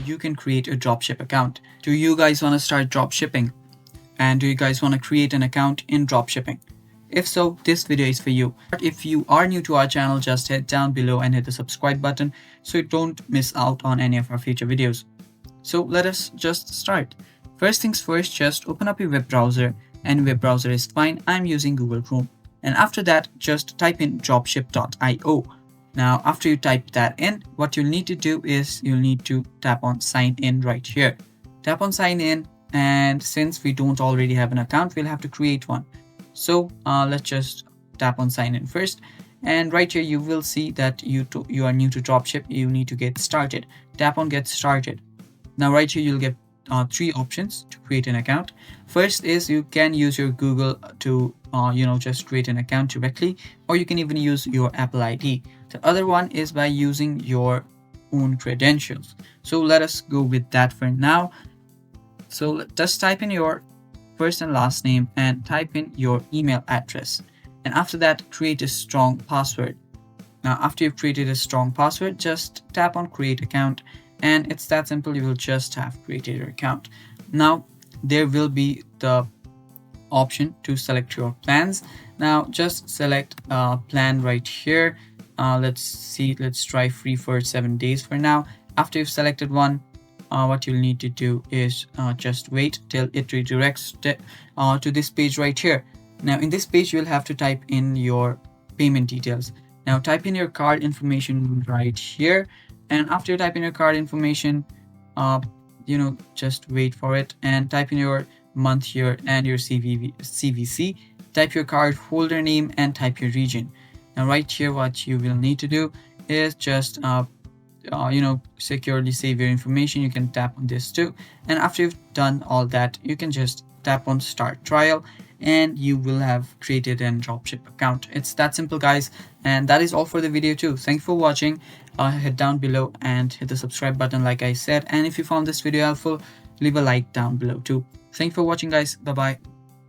you can create a dropship account. Do you guys want to start dropshipping? And do you guys want to create an account in dropshipping? If so, this video is for you. But if you are new to our channel, just head down below and hit the subscribe button so you don't miss out on any of our future videos. So let us just start. First things first, just open up your web browser, and web browser is fine. I'm using Google Chrome. And after that, just type in dropship.io. Now, after you type that in, what you'll need to do is you'll need to tap on sign in right here. Tap on sign in, and since we don't already have an account, we'll have to create one. So let's just tap on sign in first, and right here you will see that you are new to dropship. You need to get started. Tap on get started. Now right here you'll get three options to create an account. First is you can use your Google to just create an account directly, or you can even use your Apple ID. The other one is by using your own credentials. So let us go with that for now. So just type in your first and last name and type in your email address, and after that create a strong password. Now after you've created a strong password, just tap on create account, and it's that simple. You will just have created your account. Now there will be the option to select your plans. Now just select a plan right here. Let's try free for 7 days for now. After you've selected one, what you'll need to do is just wait till it redirects to this page right here. Now in this page you'll have to type in your payment details. Now type in your card information right here, and after you type in your card information, just wait for it and type in your month, year, and your CVC. Type your card holder name and type your region. Now right here what you will need to do is just securely save your information. You can tap on this too, and after you've done all that, you can just tap on start trial, and you will have created a dropship account. It's that simple, guys, and that is all for the video too. Thank you for watching. Head down below and hit the subscribe button like I said, and if you found this video helpful, leave a like down below too. Thank you for watching, guys. Bye bye.